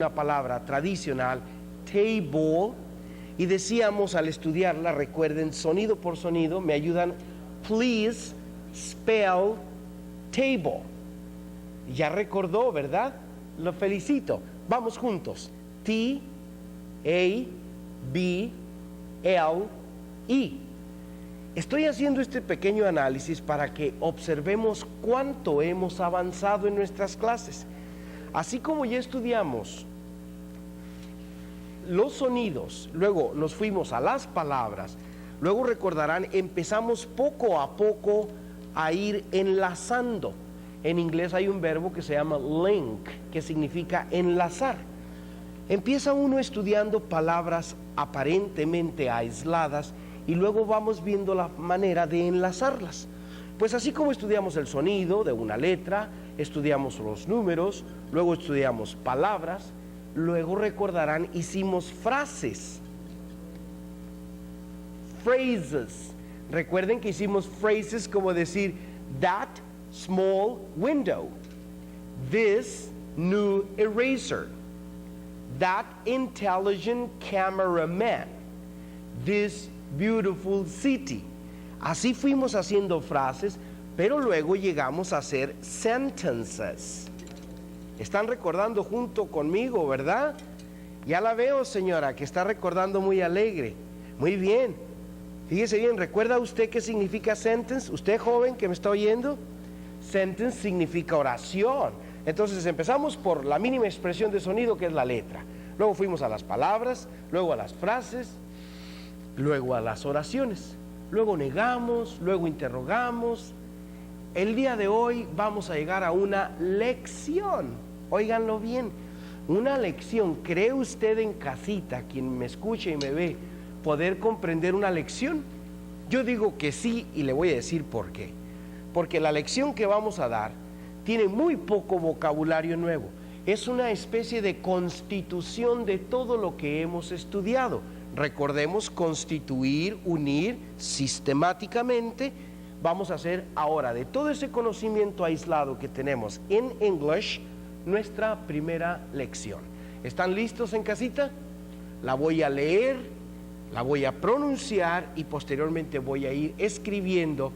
una palabra tradicional, table, y decíamos al estudiarla, recuerden, sonido por sonido, me ayudan, please spell table. Ya recordó, ¿verdad? Lo felicito. Vamos juntos. T-A-B-L-E. Estoy haciendo este pequeño análisis para que observemos cuánto hemos avanzado en nuestras clases. Así como ya estudiamos los sonidos, luego nos fuimos a las palabras, luego recordarán, empezamos poco a poco a ir enlazando. En inglés hay un verbo que se llama link, que significa enlazar. Empieza uno estudiando palabras aparentemente aisladas y luego vamos viendo la manera de enlazarlas. Pues así como estudiamos el sonido de una letra, estudiamos los números, luego estudiamos palabras, luego recordarán, hicimos frases. Phrases. Recuerden que hicimos phrases como decir, that small window, this new eraser, that intelligent cameraman, this beautiful city. Así fuimos haciendo frases, pero luego llegamos a hacer sentences. ¿Están recordando junto conmigo, verdad? Ya la veo, señora, que está recordando muy alegre. Muy bien. Fíjese bien, ¿recuerda usted qué significa sentence? ¿Usted, joven, que me está oyendo? Sentence significa oración. Entonces empezamos por la mínima expresión de sonido, que es la letra. Luego fuimos a las palabras, luego a las frases, luego a las oraciones. Luego negamos, luego interrogamos. El día de hoy vamos a llegar a una lección. Óiganlo bien, una lección. ¿Cree usted en casita, quien me escucha y me ve, poder comprender una lección? Yo digo que sí, y le voy a decir por qué. Porque la lección que vamos a dar tiene muy poco vocabulario nuevo. Es una especie de constitución de todo lo que hemos estudiado. Recordemos, constituir, unir sistemáticamente. Vamos a hacer ahora de todo ese conocimiento aislado que tenemos en English, nuestra primera lección. ¿Están listos en casita? La voy a leer, la voy a pronunciar y posteriormente voy a ir escribiendo,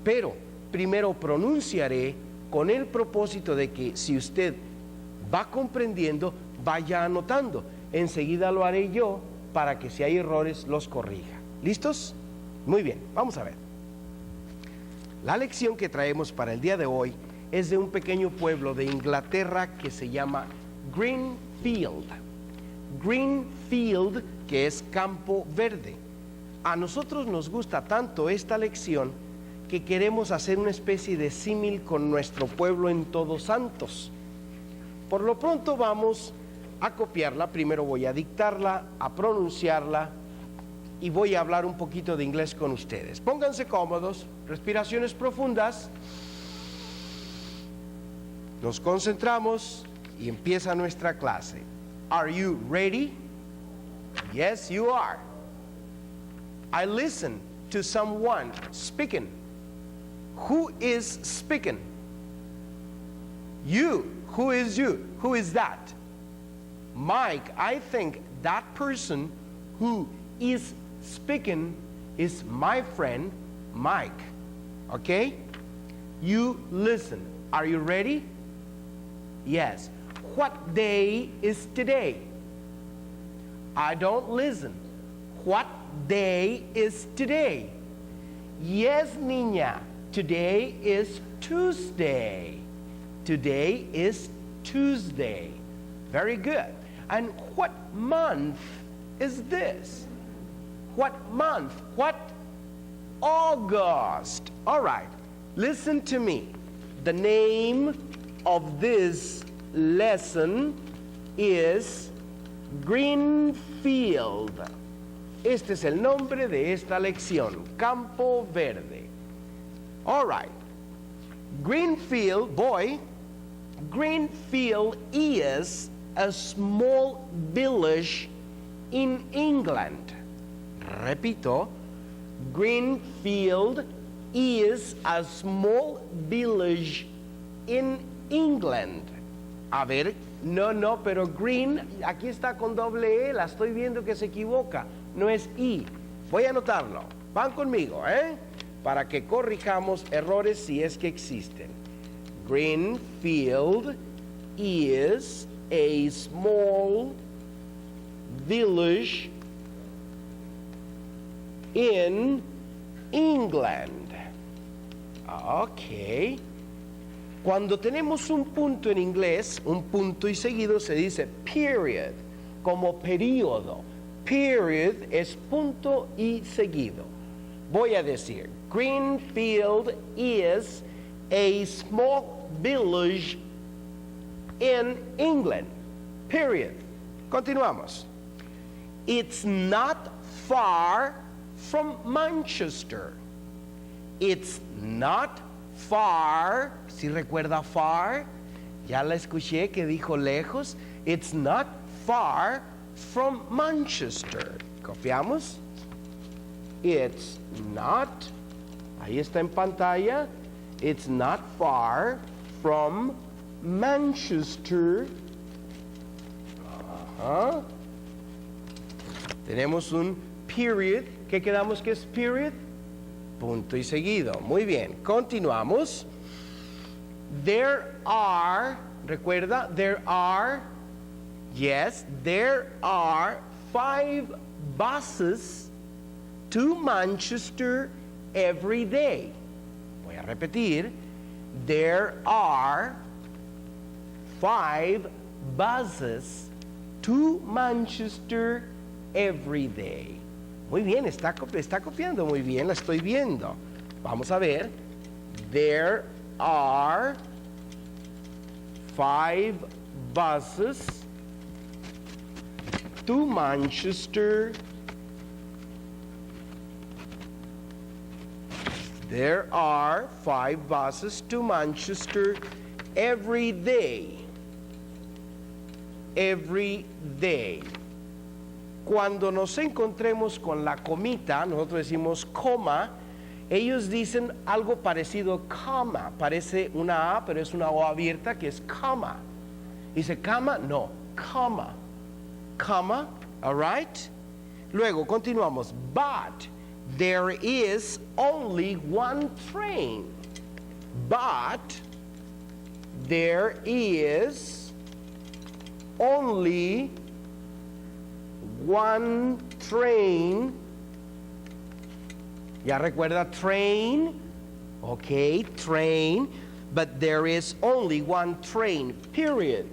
pero primero pronunciaré con el propósito de que si usted va comprendiendo, vaya anotando. Enseguida lo haré yo para que si hay errores los corrija. ¿Listos? Muy bien, vamos a ver. La lección que traemos para el día de hoy es de un pequeño pueblo de Inglaterra que se llama Greenfield. Greenfield, que es campo verde. A nosotros nos gusta tanto esta lección que queremos hacer una especie de símil con nuestro pueblo en Todos Santos. Por lo pronto vamos a copiarla. Primero voy a dictarla, a pronunciarla y voy a hablar un poquito de inglés con ustedes. Pónganse cómodos, respiraciones profundas. Nos concentramos y empieza nuestra clase. Are you ready? Yes, you are. I listen to someone speaking. Who is speaking? You. Who is you? Who is that? Mike, I think that person who is speaking is my friend Mike. Okay? You listen. Are you ready? Yes. What day is today? I don't listen. What day is today? Yes, niña. Today is Tuesday. Today is Tuesday. Very good. And what month is this? What month? What? August. All right. Listen to me. The name of this lesson is Greenfield. Este es el nombre de esta lección, Campo Verde. All right. Greenfield, boy, Greenfield is a small village in England. Repito, Greenfield is a small village in England. A ver, No, pero green, aquí está con doble E, la estoy viendo que se equivoca, no es I. Voy a anotarlo, van conmigo, para que corrijamos errores si es que existen. Greenfield is a small village in England. Ok. Cuando tenemos un punto en inglés, un punto y seguido se dice period, como periodo. Period es punto y seguido. Voy a decir, Greenfield is a small village in England. Period. Continuamos. It's not far from Manchester. It's not far. Si recuerda far, ya la escuché que dijo lejos. It's not far from Manchester. Copiamos. It's not. Ahí está en pantalla. It's not far from Manchester. Tenemos un period. ¿Qué quedamos que es period? Punto y seguido. Muy bien, continuamos. There are, recuerda, there are 5 buses to Manchester every day. Voy a repetir. There are 5 buses to Manchester every day. Muy bien, está copiando muy bien, la estoy viendo. Vamos a ver. There are 5 buses to Manchester. There are 5 buses to Manchester every day. Every day. Cuando nos encontremos con la comita, nosotros decimos coma, ellos dicen algo parecido cama, parece una A, pero es una O abierta que es cama. Dice cama, no, coma, cama, all right? Luego continuamos, but there is only one train. But there is only one train. Ya recuerda train, okay, train, but there is only one train, period.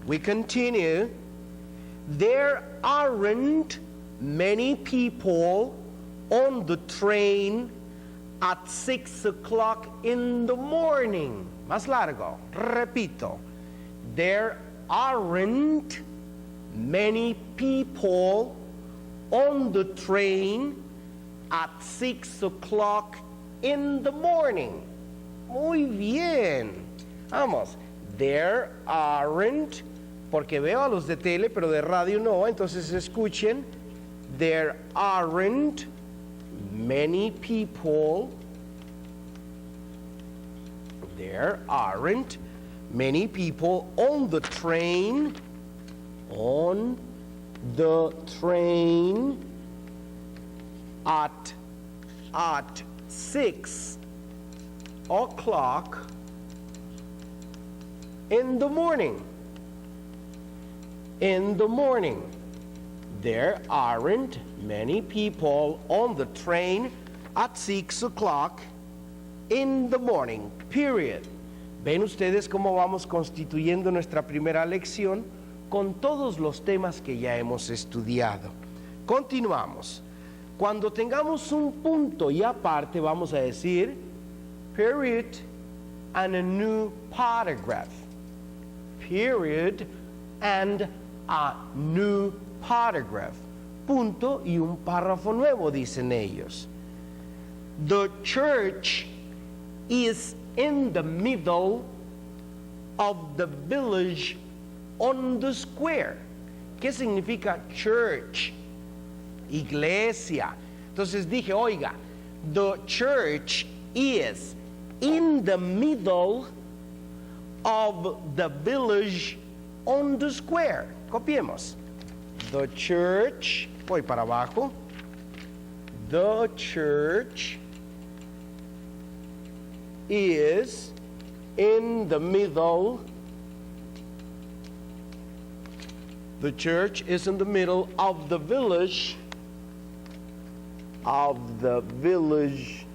We continue. There aren't many people on the train at 6 o'clock in the morning. Más largo, repito. There aren't many people on the train at 6 o'clock in the morning. Muy bien. Vamos. There aren't, porque veo a los de tele, pero de radio no, entonces escuchen. There aren't many people. There aren't many people on the train. On the train at 6 o'clock in the morning. In the morning. There aren't many people on the train at 6 o'clock in the morning. Period. ¿Ven ustedes cómo vamos constituyendo nuestra primera lección con todos los temas que ya hemos estudiado? Continuamos. Cuando tengamos un punto y aparte vamos a decir period and a new paragraph. Period and a new paragraph. Punto y un párrafo nuevo, dicen ellos. The church is in the middle of the village on the square. ¿Qué significa church? Iglesia. Entonces dije, oiga, the church is in the middle of the village on the square. Copiemos. The church, voy para abajo. The church is in the middle. The church is in the middle of the village. Of the village.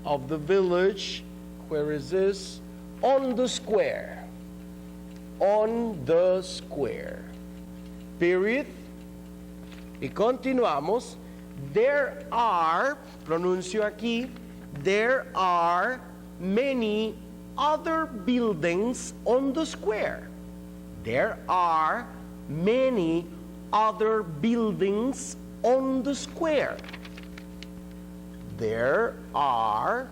Of the village. Where is this? On the square. On the square. Period. Y continuamos. There are, pronuncio aquí, there are many other buildings on the square. There are many other buildings on the square. There are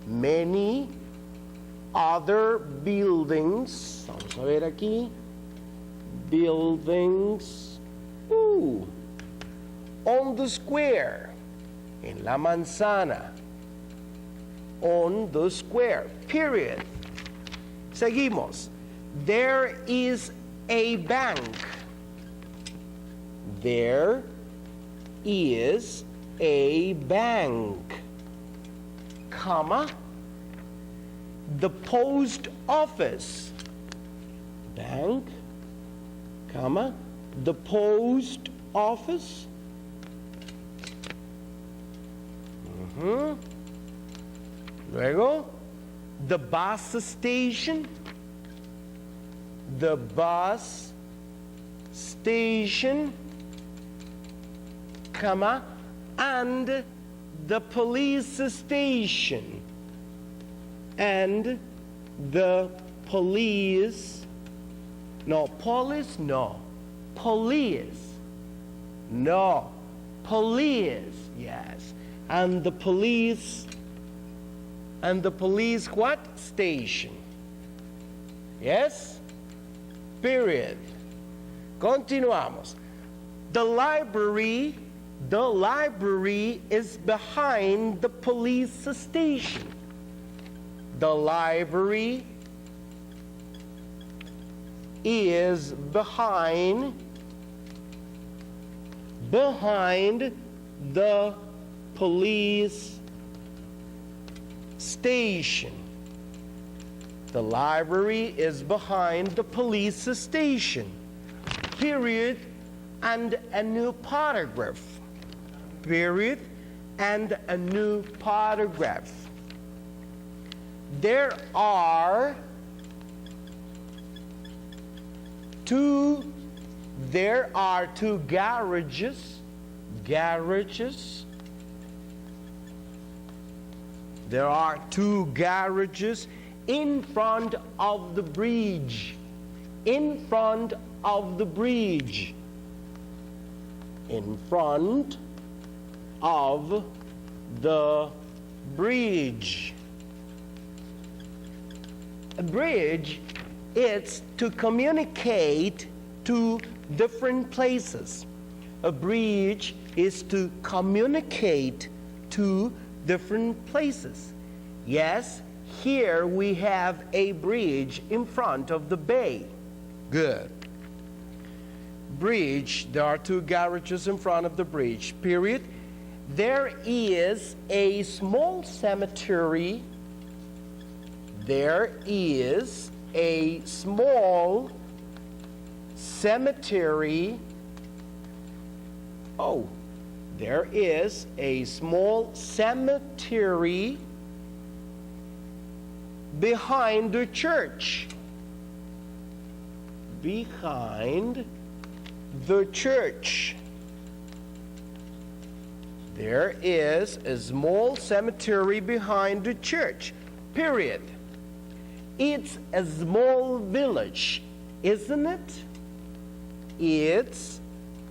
many other buildings. Vamos a ver aquí. Buildings. On the square. En la manzana. On the square. Period. Seguimos. There is a bank. There is a bank, comma, the post office. Bank, comma, the post office. Luego, the bus station. The bus station, comma, and the police station. And the police, no, police, no, police, no, police, yes. And the police what? Station. Yes? Period. Continuamos. The library is behind the police station. The library is behind the police station. The library is behind the police station. Period. And a new paragraph. Period. And a new paragraph. There are two garages. There are two garages in front of the bridge. In front of the bridge. In front of the bridge. A bridge is to communicate to different places. A bridge is to communicate to different places. Yes, here we have a bridge in front of the bay. Good. Bridge, there are two garages in front of the bridge, period. There is a small cemetery. There is a small cemetery. Oh, there is a small cemetery behind the church. Behind the church. There is a small cemetery behind the church. Period. It's a small village, isn't it? It's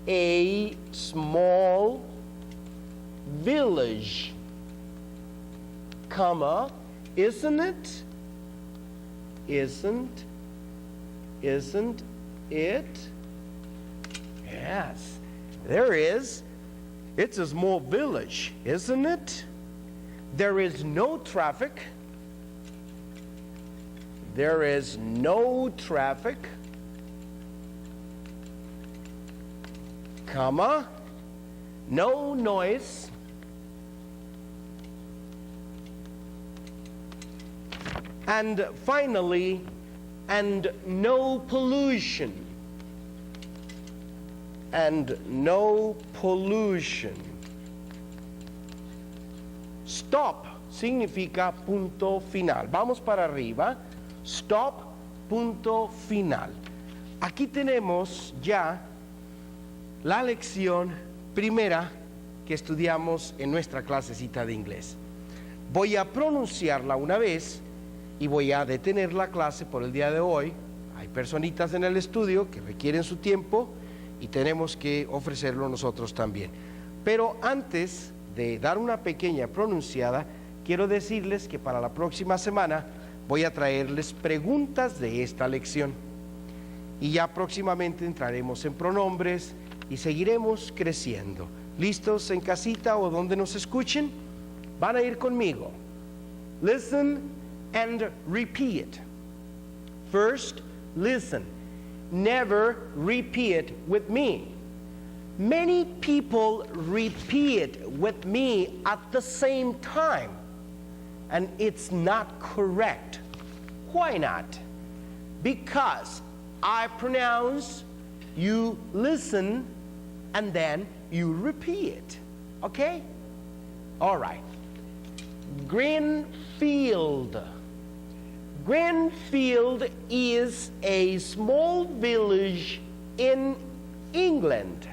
a small village, comma, isn't it? Isn't it? Yes, there is. It's a small village, isn't it? There is no traffic. There is no traffic, comma, no noise, and finally, and no pollution. And no pollution. Stop significa punto final. Vamos para arriba. Stop, punto final. Aquí tenemos ya la lección primera que estudiamos en nuestra clasecita de inglés. Voy a pronunciarla una vez y voy a detener la clase por el día de hoy. Hay personitas en el estudio que requieren su tiempo y tenemos que ofrecerlo nosotros también. Pero antes de dar una pequeña pronunciada, quiero decirles que para la próxima semana voy a traerles preguntas de esta lección. Y ya próximamente entraremos en pronombres y seguiremos creciendo. ¿Listos en casita o donde nos escuchen? Van a ir conmigo. Listen and repeat. First, listen. Never repeat with me. Many people repeat with me at the same time, and it's not correct. Why not? Because I pronounce, you listen, and then you repeat. Okay? All right. Greenfield. Greenfield is a small village in England.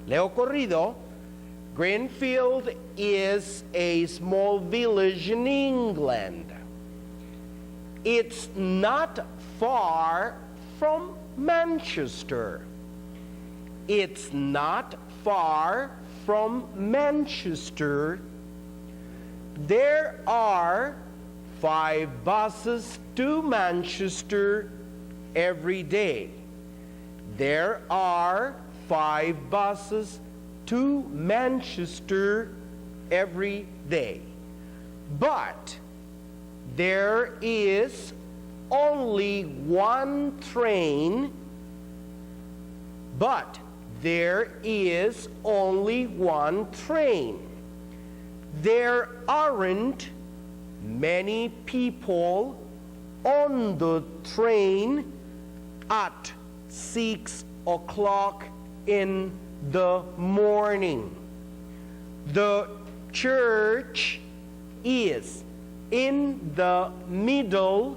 Leo corrido. Greenfield is a small village in England. It's not far from Manchester. It's not far from Manchester. There are 5 buses to Manchester every day. There are 5 buses to Manchester every day. But there is only one train. But there is only one train. There aren't many people on the train at 6 o'clock in the morning. The church is in the middle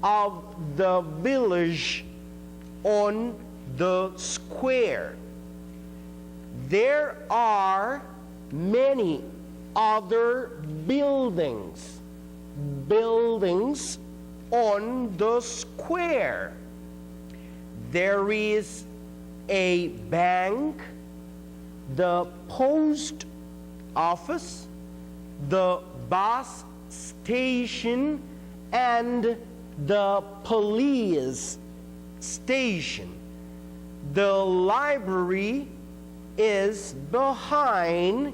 of the village on the square. There are many other buildings on the square. There is a bank, the post office, the bus station, and the police station. The library is behind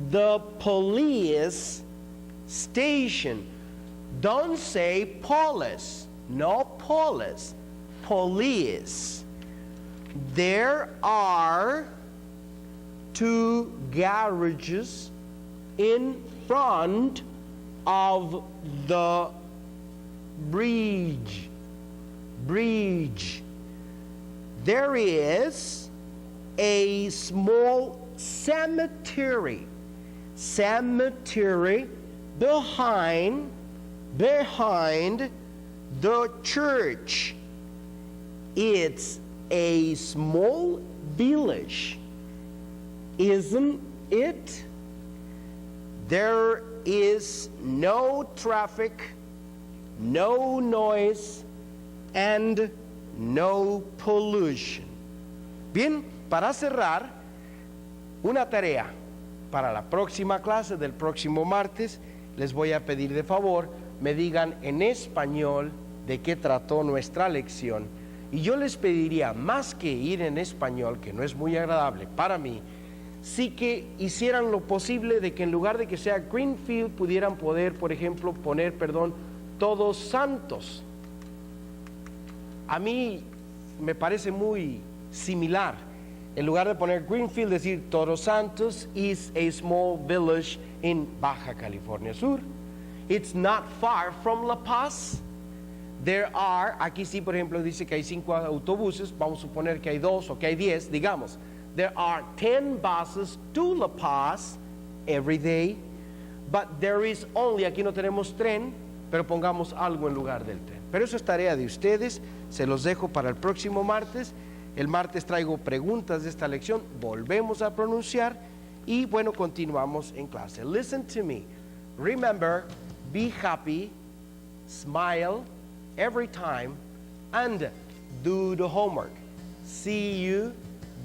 the police station. Don't say police, no police, police. There are 2 garages in front of the bridge. There is a small cemetery behind the church. It's a small village, isn't it? There is no traffic, no noise, and no pollution. Bien, para cerrar, una tarea para la próxima clase del próximo martes. Les voy a pedir de favor me digan en español de qué trató nuestra lección, y yo les pediría, más que ir en español, que no es muy agradable para mí, sí que hicieran lo posible de que en lugar de que sea Greenfield pudieran por ejemplo, poner, Todos Santos. A mí me parece muy similar. En lugar de poner Greenfield, decir Todos Santos is a small village in Baja California Sur. It's not far from La Paz. There are, aquí sí, por ejemplo, dice que hay 5 autobuses, vamos a suponer que hay 2 o que hay 10, digamos. There are 10 buses to La Paz every day, but there is only, aquí no tenemos tren, pero pongamos algo en lugar del tren. Pero eso es tarea de ustedes, se los dejo para el próximo martes. El martes traigo preguntas de esta lección, volvemos a pronunciar y bueno, continuamos en clase. Listen to me. Remember, be happy, smile every time, and do the homework. See you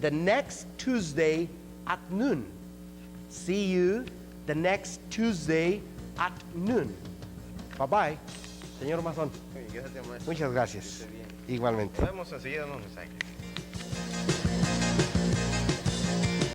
the next Tuesday at noon. See you the next Tuesday at noon. Bye-bye. Señor Mazón. Gracias, maestro. Muchas gracias. Igualmente. Podemos seguir dando mensajes.